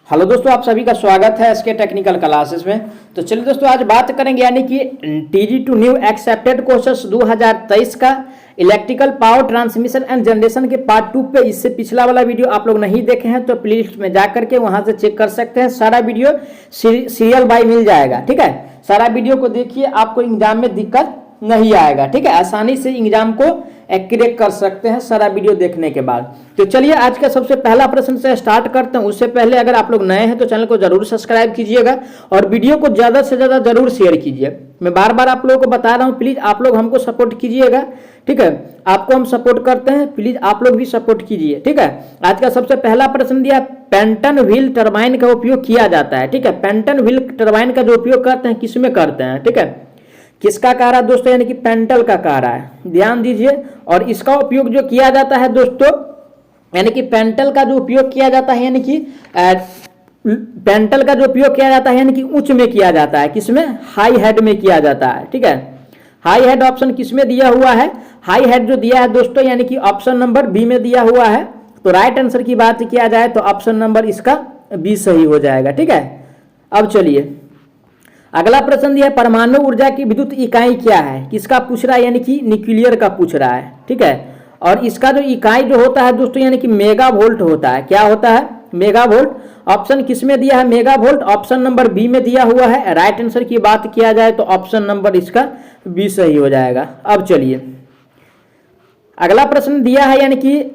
Hello दोस्तों, आप सभी का स्वागत है इसके टेक्निकल क्लासेस में। तो चलिए दोस्तों, आज बात करेंगे यानी कि TG2 न्यू एक्सेप्टेड क्वेश्चंस 2023 का electrical power transmission and generation के पार्ट 2 पे। इससे पिछला वाला वीडियो आप लोग नहीं देखे हैं तो प्लेलिस्ट में जा करके वहां से चेक कर सकते हैं। सारा वीडियो सीरियल बाय मिल जाएगा, ठीक है। सारा वीडियो को देखिए, आपको एग्जाम में दिक्कत नहीं आएगा, ठीक है। आसानी से एग्जाम को क्रैक कर सकते हैं सारा वीडियो देखने के बाद। तो चलिए आज का सबसे पहला प्रश्न से स्टार्ट करते हैं। उससे पहले अगर आप लोग नए हैं तो चैनल को जरूर सब्सक्राइब कीजिएगा और वीडियो को ज़्यादा से ज़्यादा जरूर शेयर कीजिए। मैं बार बार आप लोगों को बता रहा हूँ, प्लीज़ आप लोग हमको सपोर्ट कीजिएगा, ठीक है। आपको हम सपोर्ट करते हैं, प्लीज़ आप लोग भी सपोर्ट कीजिए, ठीक है। आज का सबसे पहला प्रश्न दिया, पेंटन व्हील टरबाइन का उपयोग किया जाता है, ठीक है। पेंटन व्हील टरबाइन का जो उपयोग करते हैं किसमें करते हैं, ठीक है। किसका कह रहा है दोस्तों, यानी कि पेंटल का कह रहा है, ध्यान दीजिए। और इसका उपयोग जो किया जाता है दोस्तों, यानी कि पेंटल का जो उपयोग किया जाता है, यानी कि पेंटल का जो उपयोग किया जाता है यानी कि उच्च में किया जाता है, किसमें, हाई हेड में किया जाता है, ठीक है। हाई हेड ऑप्शन किसमें दिया हुआ है, हाई हेड जो दिया है दोस्तों यानी कि ऑप्शन नंबर बी में दिया हुआ है। तो राइट आंसर की बात किया जाए तो ऑप्शन नंबर इसका बी सही हो जाएगा, ठीक है। अब चलिए अगला प्रश्न दिया है, परमाणु ऊर्जा की विद्युत इकाई क्या है, किसका पूछ रहा है, यानी कि न्यूक्लियर का पूछ रहा है, ठीक है। और इसका जो इकाई जो होता है दोस्तों यानी कि मेगा वोल्ट होता है। क्या होता है, मेगा वोल्ट। ऑप्शन किसमें दिया है, mega volt, option number B में दिया हुआ है। राइट आंसर की बात किया जाए तो ऑप्शन नंबर इसका बी सही हो जाएगा। अब चलिए अगला प्रश्न दिया है, यानी कि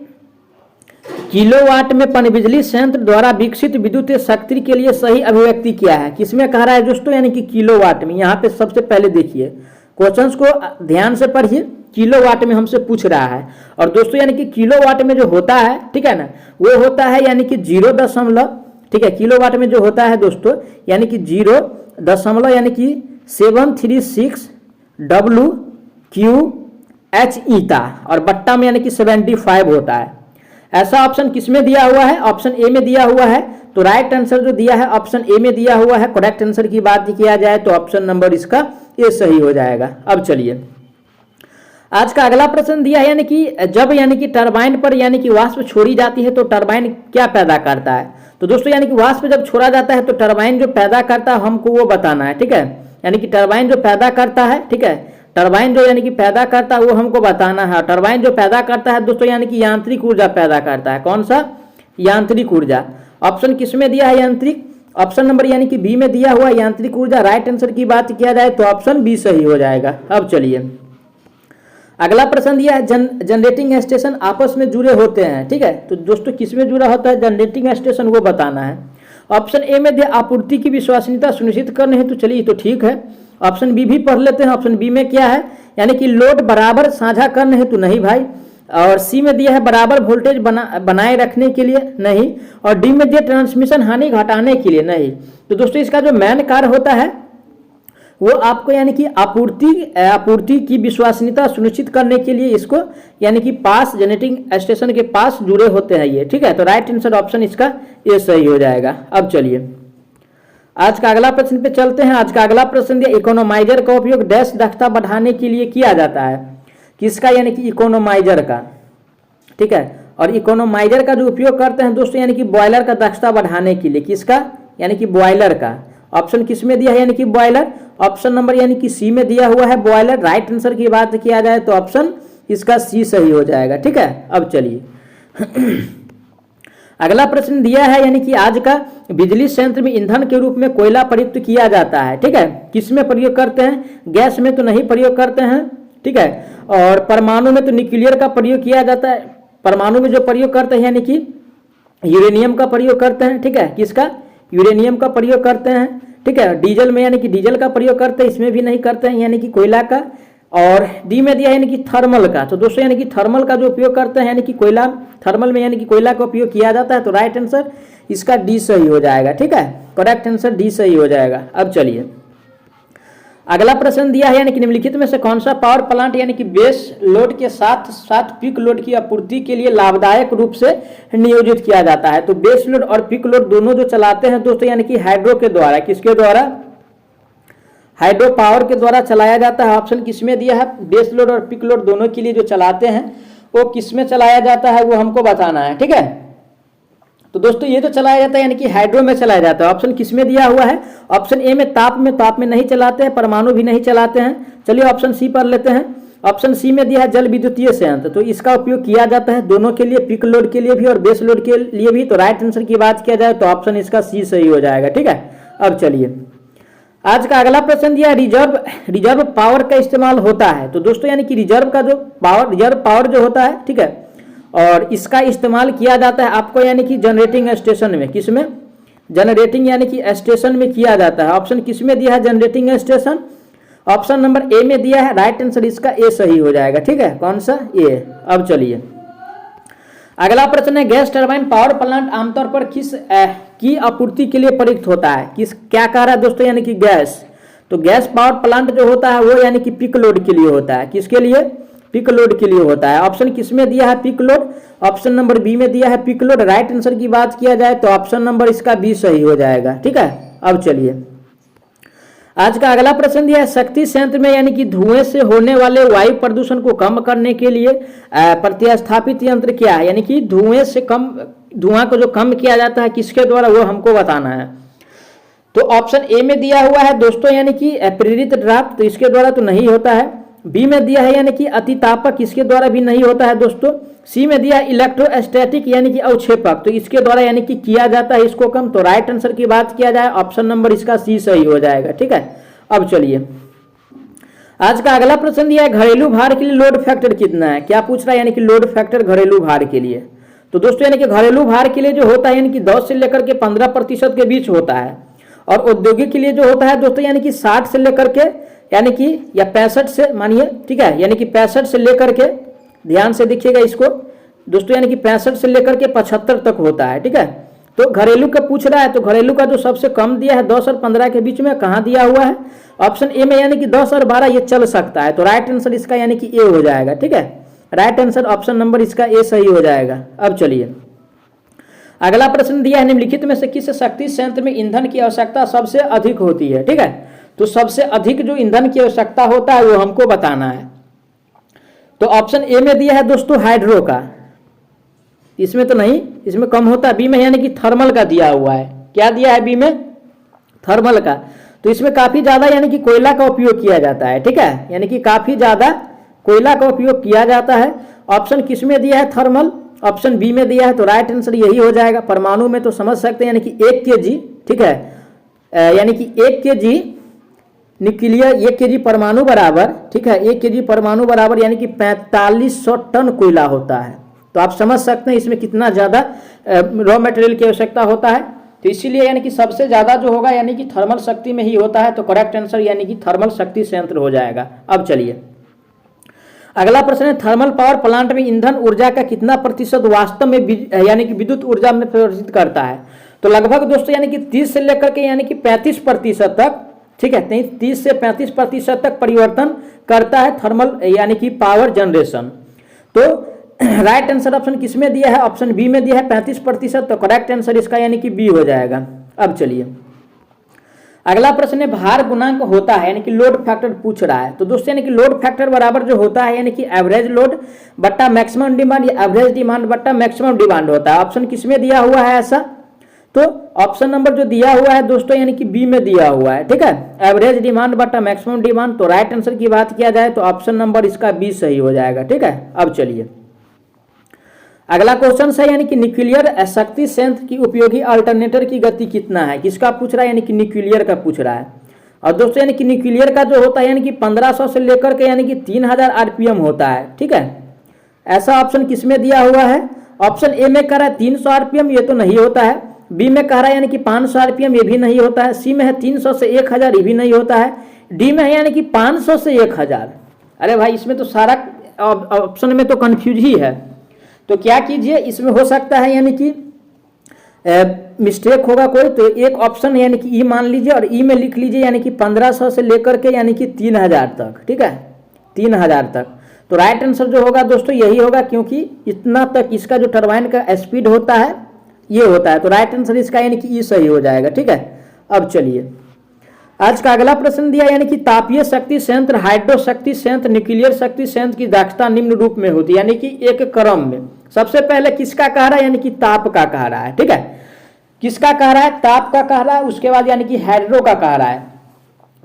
किलोवाट में पनबिजली संयंत्र द्वारा विकसित विद्युत शक्ति के लिए सही अभिव्यक्ति क्या है, किसमें कह रहा है दोस्तों, यानी कि किलोवाट में। यहाँ पे सबसे पहले देखिए, क्वेश्चंस को ध्यान से पढ़िए, किलोवाट में हमसे पूछ रहा है। और दोस्तों यानी कि किलोवाट में जो होता है, ठीक है ना, वो होता है यानी कि 0, ठीक है। किलोवाट में जो होता है दोस्तों यानी कि 0 यानी कि 736 WQH ईटा, और बट्टा में यानी कि 75 होता है। ऐसा ऑप्शन किसमें दिया हुआ है, ऑप्शन ए में दिया हुआ है। तो राइट आंसर जो दिया है ऑप्शन ए में दिया हुआ है। करेक्ट आंसर की बात किया जाए तो ऑप्शन नंबर इसका ए सही हो जाएगा। अब चलिए आज का अगला प्रश्न दिया है, यानी कि जब यानी कि टरबाइन पर यानी कि वाष्प छोड़ी जाती है तो टरबाइन क्या पैदा करता है। तो दोस्तों यानी कि वाष्प जब छोड़ा जाता है तो टरबाइन जो पैदा करता है हमको वो बताना है, ठीक है। यानी कि टरबाइन जो पैदा करता है, ठीक है, टरबाइन जो यानी कि पैदा करता है वो हमको बताना है। टरबाइन जो पैदा करता है दोस्तों यानी कि यांत्रिक ऊर्जा पैदा करता है। कौन सा, यांत्रिक ऊर्जा। ऑप्शन किसमें दिया है, यांत्रिक, ऑप्शन नंबर यानी कि बी में दिया हुआ यांत्रिक ऊर्जा। राइट आंसर की बात किया जाए तो ऑप्शन बी सही हो जाएगा। अब चलिए अगला प्रश्न दिया है, जनरेटिंग स्टेशन आपस में जुड़े होते हैं, ठीक है। तो दोस्तों किसमें जुड़ा होता है जनरेटिंग स्टेशन, वो बताना है। ऑप्शन ए में दिया आपूर्ति की विश्वसनीयता सुनिश्चित करने हेतु, चलिए तो ठीक है। ऑप्शन बी भी पढ़ लेते हैं। ऑप्शन बी में क्या है, यानी कि लोड बराबर साझा करने हेतु, नहीं भाई। और सी में दिया है बराबर वोल्टेज बनाए रखने के लिए, नहीं। और डी में दिया ट्रांसमिशन हानि घटाने के लिए, नहीं। तो दोस्तों इसका जो मेन कार्य होता है वो आपको यानी कि आपूर्ति की विश्वसनीयता सुनिश्चित करने के लिए इसको यानी कि पास जनरेटिंग स्टेशन के पास जुड़े होते हैं ये, ठीक है। तो राइट आंसर ऑप्शन इसका ये सही हो जाएगा। अब चलिए आज का अगला प्रश्न पे चलते हैं। आज का अगला प्रश्न दिया, इकोनोमाइजर का उपयोग डैश दक्षता बढ़ाने के लिए किया जाता है, किसका, यानी कि इकोनोमाइजर का, ठीक है। और इकोनोमाइजर का जो उपयोग करते हैं दोस्तों यानी कि बॉयलर का दक्षता बढ़ाने के लिए, किसका, यानी कि बॉयलर का। ऑप्शन किसमें दिया है, यानी कि बॉयलर, ऑप्शन नंबर यानी कि सी में दिया हुआ है बॉयलर। राइट आंसर की बात किया जाए तो ऑप्शन इसका सी सही हो जाएगा, ठीक है। अब चलिए अगला प्रश्न दिया है, यानी कि आज का बिजली संयंत्र में ईंधन के रूप में कोयला प्रयुक्त किया जाता है, ठीक है। किसमें प्रयोग करते हैं, गैस में तो नहीं प्रयोग करते हैं, ठीक है। और परमाणु में तो न्यूक्लियर का प्रयोग किया जाता है। परमाणु में जो प्रयोग करते हैं यानी कि यूरेनियम का प्रयोग करते हैं, ठीक है। किसका, यूरेनियम का प्रयोग करते हैं, ठीक है। डीजल में यानी कि डीजल का प्रयोग करते हैं, इसमें भी नहीं करते हैं यानी कि कोयला का। और डी में दिया यानी कि थर्मल का। तो दोस्तों यानी कि थर्मल का जो उपयोग करते हैं यानी कि कोयला, थर्मल में यानी कि कोयला का उपयोग किया जाता है। तो राइट आंसर इसका डी सही हो जाएगा, ठीक है। करेक्ट आंसर डी सही हो जाएगा। अब चलिए अगला प्रश्न दिया है, यानी कि निम्नलिखित में से कौन सा पावर प्लांट यानी कि बेस लोड के साथ साथ पीक लोड की आपूर्ति के लिए लाभदायक रूप से नियोजित किया जाता है। तो बेस लोड और पीक लोड दोनों जो चलाते हैं दोस्तों यानी कि हाइड्रो के द्वारा, किसके द्वारा, हाइड्रो पावर के द्वारा चलाया जाता है। ऑप्शन किसमें दिया है, बेस लोड और पीक लोड दोनों के लिए जो चलाते हैं वो किसमें चलाया जाता है वो हमको बताना है, ठीक है। तो दोस्तों ये तो चलाया जाता है यानी कि हाइड्रो में चलाया जाता है। ऑप्शन किस में दिया हुआ है? ऑप्शन ए में ताप में, ताप में नहीं चलाते हैं, परमाणु भी नहीं चलाते हैं। चलिए ऑप्शन सी पर लेते हैं। ऑप्शन सी में दिया है जल विद्युतीय संयंत्र, तो इसका उपयोग किया जाता है दोनों के लिए, पीक लोड के लिए भी और बेस लोड के लिए भी। तो राइट आंसर की बात किया जाए तो ऑप्शन इसका सी सही हो जाएगा। ठीक है, अब चलिए आज का अगला प्रश्न दिया रिजर्व पावर का इस्तेमाल होता है। तो दोस्तों यानी कि रिजर्व पावर जो होता है, ठीक है, और इसका इस्तेमाल किया जाता है आपको यानी कि जनरेटिंग स्टेशन में। किसमें? जनरेटिंग यानी कि स्टेशन में किया जाता है। ऑप्शन किस में दिया है? Generating station. Option number A में दिया है, राइट आंसर इसका ए सही हो जाएगा। ठीक है, कौन सा? ए। अब चलिए अगला प्रश्न है गैस टरबाइन पावर प्लांट आमतौर पर किस की आपूर्ति के लिए प्रयुक्त होता है? क्या कह रहा है दोस्तों? यानी कि गैस। तो गैस पावर प्लांट जो होता है वो यानी कि पीक लोड के लिए होता है। किसके लिए? पीक लोड के लिए होता है। ऑप्शन किस में दिया है? Peak load. Option number B में दिया है पीक लोड। राइट आंसर की बात किया जाए तो ऑप्शन नंबर इसका बी सही हो जाएगा। ठीक है, अब चलिए आज का अगला प्रश्न दिया है शक्ति संयंत्र में यानी कि धुएं से होने वाले वायु प्रदूषण को कम करने के लिए प्रतिस्थापित यंत्र क्या है? यानी कि धुआं को जो कम किया जाता है किसके द्वारा, वो हमको बताना है। तो ऑप्शन ए में दिया हुआ है दोस्तों यानी कि प्रेरित ड्राफ्ट, तो इसके द्वारा तो नहीं होता है। बी में दिया है यानी कि अतितापक, इसके द्वारा भी नहीं होता है दोस्तों। सी में दिया है इलेक्ट्रोस्टैटिक यानी कि अवक्षेपक, तो इसके द्वारा यानी कि किया जाता है इसको कम। तो राइट आंसर की बात किया जाए ऑप्शन नंबर इसका सी सही हो जाएगा। ठीक है, अब चलिए आज का अगला प्रश्न दिया है घरेलू भार के लिए लोड फैक्टर कितना है? क्या पूछ रहा है? यानी कि लोड फैक्टर घरेलू भार के लिए। तो दोस्तों यानी कि घरेलू भार के लिए जो होता है यानी कि 10 से लेकर के 15% के बीच होता है। और औद्योगिक के लिए जो होता है दोस्तों यानी कि 60 से लेकर के यानी कि या 65 से मानिए, ठीक है, यानी कि 65 से लेकर के, ध्यान से देखिएगा इसको दोस्तों, यानी कि 65 से लेकर के 75 तक होता है। ठीक है, तो घरेलू का पूछ रहा है, तो घरेलू का जो सबसे कम दिया है 10 और 15 के बीच में, कहाँ दिया हुआ है? ऑप्शन ए में यानी कि 10 और 12 ये चल सकता है। तो राइट आंसर इसका यानी कि ए हो जाएगा। ठीक है, राइट आंसर ऑप्शन नंबर इसका ए सही हो जाएगा। अब चलिए अगला प्रश्न दिया है निम्नलिखित में से किस शक्ति संयंत्र में ईंधन की आवश्यकता सबसे अधिक होती है? ठीक है, तो सबसे अधिक जो ईंधन की आवश्यकता होता है वो हमको बताना है। तो ऑप्शन ए में दिया है दोस्तों हाइड्रो का, इसमें तो नहीं, इसमें कम होता है। बी में यानी कि थर्मल का दिया हुआ है। क्या दिया है बी में? थर्मल का। तो इसमें काफी ज्यादा यानी कि कोयला का उपयोग किया जाता है। ठीक है, यानी कि काफी ज्यादा कोयला का उपयोग किया जाता है। ऑप्शन किस में दिया है? थर्मल। ऑप्शन बी में दिया है, तो राइट आंसर यही हो जाएगा। परमाणु में तो समझ सकते हैं यानी कि 1 kg, ठीक है, यानी कि 1 kg न्यूक्लियर 1 kg परमाणु बराबर, ठीक है, 1 kg परमाणु बराबर यानी कि 4500 टन कोयला होता है। तो आप समझ सकते हैं इसमें कितना ज़्यादा रॉ मटेरियल की आवश्यकता होता है। तो इसीलिए यानी कि सबसे ज़्यादा जो होगा यानी कि थर्मल शक्ति में ही होता है। तो करेक्ट आंसर यानी कि थर्मल शक्ति संयंत्र हो जाएगा। अब चलिए अगला प्रश्न है थर्मल पावर प्लांट में ईंधन ऊर्जा का कितना प्रतिशत वास्तव में यानी कि विद्युत ऊर्जा में परिवर्तित करता है? तो लगभग दोस्तों यानी कि 30 से लेकर के यानी कि 35% तक, ठीक है, 30 से 35% तक परिवर्तन करता है थर्मल यानी कि पावर जनरेशन। तो राइट आंसर ऑप्शन किस में दिया है? ऑप्शन बी में दिया है 35%। तो करेक्ट आंसर इसका यानी कि बी हो जाएगा। अब चलिए अगला प्रश्न है भार गुणांक होता है यानी कि लोड फैक्टर पूछ रहा है। तो दोस्तों यानी कि लोड फैक्टर बराबर जो होता है यानी कि एवरेज लोड बट्टा मैक्सिमम डिमांड या एवरेज डिमांड बट्टा मैक्सिमम डिमांड होता है। ऑप्शन किस में दिया हुआ है ऐसा? तो ऑप्शन नंबर जो दिया हुआ है दोस्तों यानी कि बी में दिया हुआ है। ठीक है, एवरेज डिमांड बट्टा मैक्सिमम डिमांड। तो राइट आंसर की बात किया जाए तो ऑप्शन नंबर इसका बी सही हो जाएगा। ठीक है, अब चलिए अगला क्वेश्चन है यानी कि न्यूक्लियर शक्ति संयंत्र की उपयोगी अल्टरनेटर की गति कितना है? किसका पूछ रहा है? यानी कि न्यूक्लियर का पूछ रहा है। और दोस्तों यानी कि न्यूक्लियर का जो होता है यानी कि 1500 से लेकर के यानी कि 3000 आरपीएम होता है। ठीक है, ऐसा ऑप्शन किस में दिया हुआ है? ऑप्शन ए में कह रहा है 300 आरपीएम, ये तो नहीं होता है। बी में कह रहा है यानी कि 500 आरपीएम, ये भी नहीं होता है। सी में है 300 से 1000, ये भी नहीं होता है। डी में है यानी कि 500 से 1000। अरे भाई इसमें तो सारा ऑप्शन में तो कंफ्यूज ही है। तो क्या कीजिए, इसमें हो सकता है यानी कि मिस्टेक होगा कोई, तो एक ऑप्शन यानी कि ई मान लीजिए और ई में लिख लीजिए यानी कि 1500 से लेकर के यानी कि 3000 तक। ठीक है, 3000 तक। तो राइट आंसर जो होगा दोस्तों यही होगा, क्योंकि इतना तक इसका जो टरबाइन का स्पीड होता है ये होता है। तो राइट आंसर इसका यानी कि ई सही हो जाएगा। ठीक है, अब चलिए आज का अगला प्रश्न दिया यानी कि तापीय शक्ति संयंत्र, हाइड्रो शक्ति संयंत्र, न्यूक्लियर शक्ति संयंत्र की दक्षता निम्न रूप में होती है, यानी कि एक क्रम में। सबसे पहले किसका कह रहा है, यानी कि ताप का कह रहा है, ठीक है। किसका कह रहा है, ताप का कह रहा है, उसके बाद यानी कि हाइड्रो का कह रहा है।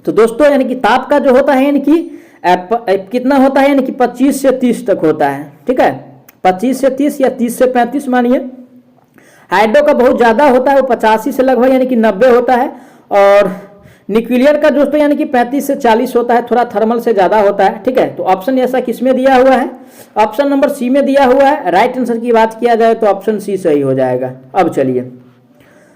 तो दोस्तों यानी कि ताप का जो होता है यानी कि कितना होता है, यानी कि 25 से 30 तक होता है, ठीक है, 25 से 30 या 30 से 35 मानिए। हाइड्रो का बहुत ज़्यादा होता है, वो 85 से लगभग यानी कि 90 होता है। और न्यूक्लियर का दोस्तों यानी कि 35 से 40 होता है, थोड़ा थर्मल से ज़्यादा होता है, ठीक है। तो ऑप्शन ऐसा किस में दिया हुआ है, ऑप्शन नंबर सी में दिया हुआ है। राइट आंसर की बात किया जाए तो ऑप्शन सी सही हो जाएगा। अब चलिए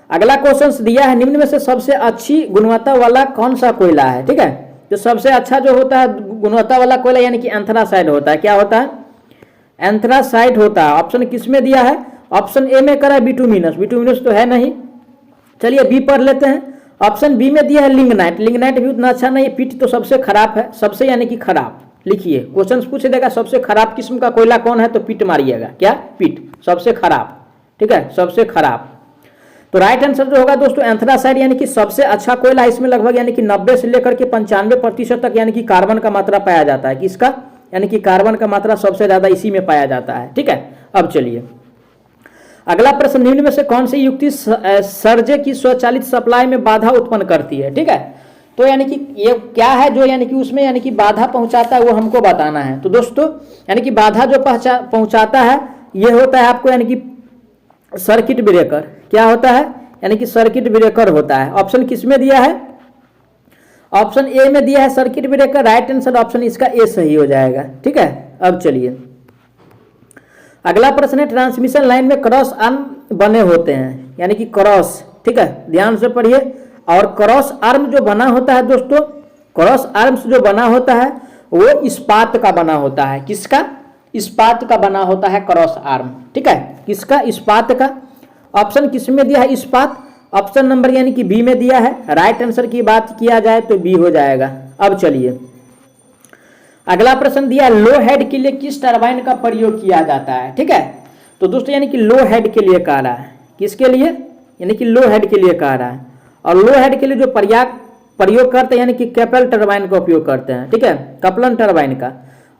अगला क्वेश्चन दिया है, निम्न में से सबसे अच्छी गुणवत्ता वाला कौन सा कोयला है, ठीक है। जो सबसे अच्छा जो होता है गुणवत्ता वाला कोयला यानी कि एंथ्रासाइड होता है। क्या होता है, एंथ्रासाइड होता है। ऑप्शन किस में दिया है, ऑप्शन ए में करा बिटुमिनस, बिटुमिनस तो है नहीं। चलिए बी पढ़ लेते हैं। ऑप्शन बी में दिया है लिग्नाइट, लिग्नाइट भी उतना अच्छा नहीं है। पिट तो सबसे खराब है, सबसे यानी कि खराब। लिखिए क्वेश्चन पूछ देगा सबसे खराब किस्म का कोयला कौन है, तो पिट मारिएगा। क्या, पिट सबसे खराब, ठीक है, सबसे खराब। तो राइट आंसर जो होगा दोस्तों एंथ्रासाइड यानी कि सबसे अच्छा कोयला। इसमें लगभग यानी कि 90 से लेकर के 95% तक यानी कि कार्बन का मात्रा पाया जाता है। किसका, यानी कि कार्बन का मात्रा सबसे ज्यादा इसी में पाया जाता है, ठीक है। अब चलिए अगला प्रश्न, निम्न में से कौन सी युक्ति सर्जे की स्वचालित सप्लाई में बाधा उत्पन्न करती है, ठीक है। तो यानी कि ये क्या है जो यानी कि उसमें यानी कि बाधा पहुंचाता है, वो हमको बताना है। तो दोस्तों यानी कि बाधा जो पहुंचाता है ये होता है आपको यानी कि सर्किट ब्रेकर। क्या होता है, यानी कि सर्किट ब्रेकर होता है। ऑप्शन किस में दिया है, ऑप्शन ए में दिया है circuit breaker. Right answer option इसका ए सही हो जाएगा, ठीक है। अब चलिए अगला प्रश्न है, ट्रांसमिशन लाइन में क्रॉस आर्म बने होते हैं, यानी कि क्रॉस, ठीक है, ध्यान से पढ़िए। और क्रॉस आर्म जो बना होता है दोस्तों, क्रॉस आर्म्स जो बना होता है वो इस्पात का बना होता है। किसका, इस्पात का बना होता है क्रॉस आर्म, ठीक है। किसका, इस्पात का। ऑप्शन किस में दिया है, इस्पात। ऑप्शन नंबर यानी कि बी में दिया है। राइट आंसर की बात किया जाए तो बी हो जाएगा। अब चलिए अगला प्रश्न दिया, लो हेड के लिए किस टरबाइन का प्रयोग किया जाता है, ठीक है। तो दोस्तों यानी कि लो हेड के लिए कह रहा है, किसके लिए, यानी कि लो हेड के लिए कह रहा है। और लो हेड के लिए जो प्रयोग करते हैं यानी कि कैपल टरबाइन का उपयोग करते हैं, ठीक है, कपलन टरबाइन का।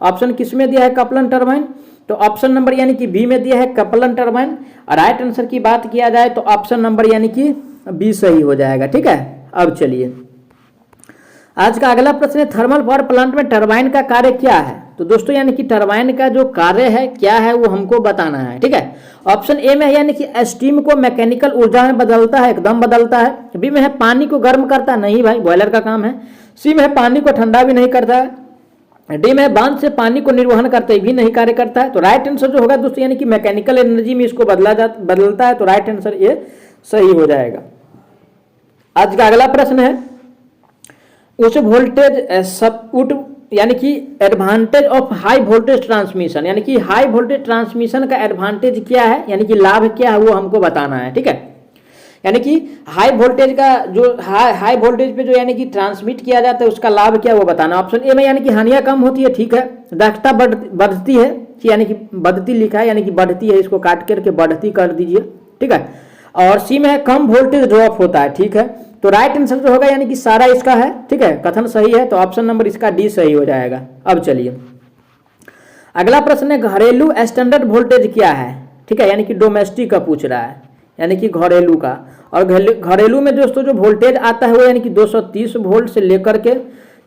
ऑप्शन किस में दिया है, कपलन टरबाइन। तो ऑप्शन नंबर यानी कि बी में दिया है कपलन टरबाइन। राइट आंसर की बात किया जाए तो ऑप्शन नंबर यानी कि बी सही हो जाएगा, ठीक है। अब चलिए आज का अगला प्रश्न है, थर्मल पावर प्लांट में टरबाइन का कार्य क्या है। तो दोस्तों यानी कि टरबाइन का जो कार्य है क्या है वो हमको बताना है, ठीक है। ऑप्शन ए में है यानी कि स्टीम को मैकेनिकल ऊर्जा में बदलता है, एकदम बदलता है। बी में है पानी को गर्म करता है, नहीं भाई बॉयलर का काम है। सी में है पानी को ठंडा भी नहीं करता है। डी में बांध से पानी को निर्वहन करते भी नहीं कार्य करता है। तो राइट आंसर जो होगा दोस्तों यानी कि मैकेनिकल एनर्जी में इसको बदलता है। तो राइट आंसर ये सही हो जाएगा। आज का अगला प्रश्न है, उच्च वोल्टेज यानी कि advantage of high voltage transmission, यानी कि हाई वोल्टेज ट्रांसमिशन का एडवांटेज क्या है, यानी कि लाभ क्या है वो हमको बताना है, ठीक है। यानी कि हाई वोल्टेज का जो हाई वोल्टेज पे जो यानी कि ट्रांसमिट किया जाता है उसका लाभ क्या वो बताना। ऑप्शन ए में यानी कि हानियां कम होती है, ठीक है, दक्षता बढ़ती है, यानी कि बढ़ती लिखा है यानी कि बढ़ती है, इसको काट करके बढ़ती कर दीजिए, ठीक है। और सी में है कम वोल्टेज ड्रॉप होता है, ठीक है। तो राइट आंसर जो होगा यानी कि सारा इसका है, ठीक है, कथन सही है। तो ऑप्शन नंबर इसका डी सही हो जाएगा। अब चलिए अगला प्रश्न है, घरेलू स्टैंडर्ड वोल्टेज क्या है, ठीक है, यानी कि डोमेस्टिक का पूछ रहा है, यानी कि घरेलू का। और घरेलू में दोस्तों जो वोल्टेज आता है वो यानी कि 230 वोल्ट से लेकर के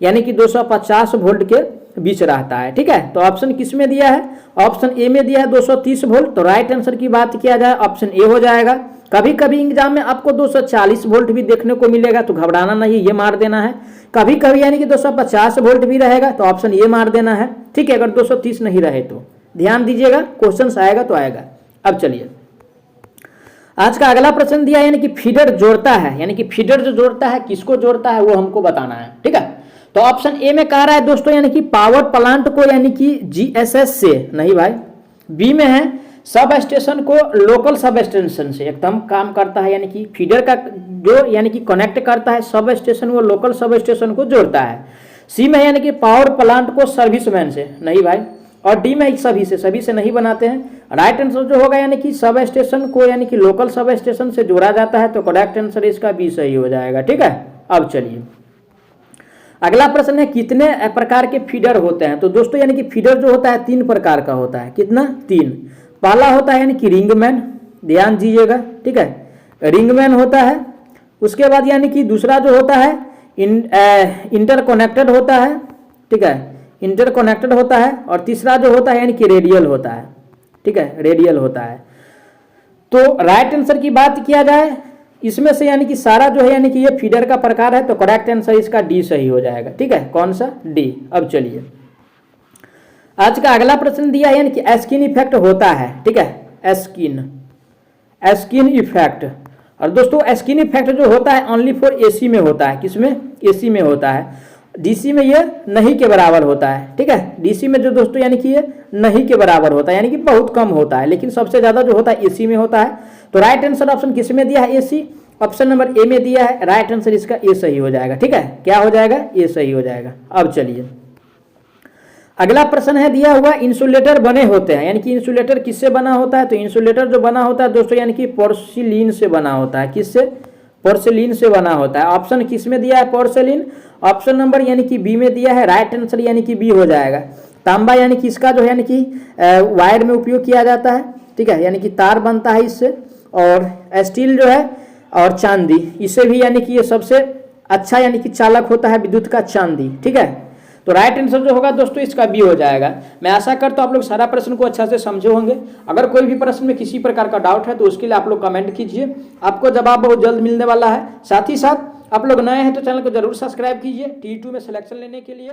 यानी कि 250 वोल्ट के बीच रहता है, ठीक है। तो ऑप्शन किस में दिया है, ऑप्शन ए में दिया है 230 वोल्ट। तो राइट आंसर की बात किया जाए ऑप्शन ए हो जाएगा। कभी कभी एग्जाम में आपको 240 वोल्ट भी देखने को मिलेगा, तो घबराना नहीं, ये मार देना है। कभी कभी यानी कि 250 वोल्ट भी रहेगा, तो ऑप्शन ये मार देना है, ठीक है। अगर 230 नहीं रहे तो ध्यान दीजिएगा, क्वेश्चन आएगा तो आएगा। अब चलिए आज का अगला प्रश्न दिया यानी कि फीडर जोड़ता है, यानी कि फीडर जो जोड़ता है किसको जोड़ता है वो हमको बताना है, ठीक है। तो ऑप्शन ए में कह रहा है दोस्तों यानी कि पावर प्लांट को यानी कि जीएसएस से, नहीं भाई। बी में है सब स्टेशन को लोकल सब स्टेशन से एकदम काम करता है, यानी कि फीडर का जो यानी कि कनेक्ट करता है सब स्टेशन वो लोकल सब स्टेशन को जोड़ता है। सी में है यानी कि पावर प्लांट को सर्विसमैन से, नहीं भाई। और डी में सभी से नहीं बनाते हैं। राइट आंसर जो होगा यानी कि सब स्टेशन को यानी कि लोकल सब स्टेशन से जोड़ा जाता है। तो करेक्ट आंसर इसका बी सही हो जाएगा, ठीक है। अब चलिए अगला प्रश्न है कितने प्रकार के फीडर होते हैं। तो दोस्तों यानी कि फीडर जो होता है 3 प्रकार का होता है। कितना? 3। पहला होता है यानी कि रिंगमैन, ध्यान दीजिएगा, ठीक है, रिंगमैन होता है। उसके बाद यानी कि दूसरा जो होता है इंटरकनेक्टेड होता है, ठीक है, इंटरकनेक्टेड होता है। और तीसरा जो होता है यानी कि रेडियल होता है, ठीक है, रेडियल होता है। तो राइट आंसर की बात किया जाए इसमें से यानी कि सारा जो है यानी कि ये फीडर का प्रकार है, तो करेक्ट आंसर इसका डी सही हो जाएगा, ठीक है। कौन सा? डी। अब चलिए आज का अगला प्रश्न दिया है यानी कि एस्किन इफेक्ट होता है, ठीक है, एस्किन इफेक्ट। और दोस्तों एस्किन इफेक्ट जो होता है ओनली फॉर एसी में होता है। किसमें? एसी में होता है। डीसी में ये नहीं के बराबर होता है, ठीक है। डीसी में जो दोस्तों यानी कि ये नहीं के बराबर होता है, यानी कि बहुत कम होता है, लेकिन सबसे ज्यादा जो होता है एसी में होता है। तो राइट आंसर ऑप्शन किस में दिया है? एसी। ऑप्शन नंबर ए में दिया है। राइट आंसर इसका ए सही हो जाएगा, ठीक है। क्या हो जाएगा? ए सही हो जाएगा। अब चलिए अगला प्रश्न है दिया हुआ इंसुलेटर बने होते हैं, यानी कि इंसुलेटर किससे बना होता है? तो इंसुलेटर जो बना होता है दोस्तों यानी कि पोर्सिलीन से बना होता है। किससे? पोर्सिलीन से बना होता है। ऑप्शन किस में दिया है? पोर्सिलीन। ऑप्शन नंबर यानी कि बी में दिया है। राइट आंसर यानी कि बी हो जाएगा। तांबा यानी कि इसका जो है यानी कि वायर में उपयोग किया जाता है, ठीक है, यानी कि तार बनता है इससे। और स्टील जो है और चांदी, इससे भी यानी कि ये सबसे अच्छा यानी कि चालक होता है विद्युत का, चांदी, ठीक है। तो राइट आंसर जो होगा दोस्तों इसका बी हो जाएगा। मैं आशा करता हूं आप लोग सारा प्रश्न को अच्छा से समझे होंगे। अगर कोई भी प्रश्न में किसी प्रकार का डाउट है तो उसके लिए आप लोग कमेंट कीजिए, आपको जवाब बहुत जल्द मिलने वाला है। साथ ही साथ आप लोग नए हैं तो चैनल को जरूर सब्सक्राइब कीजिए T2 में सिलेक्शन लेने के लिए।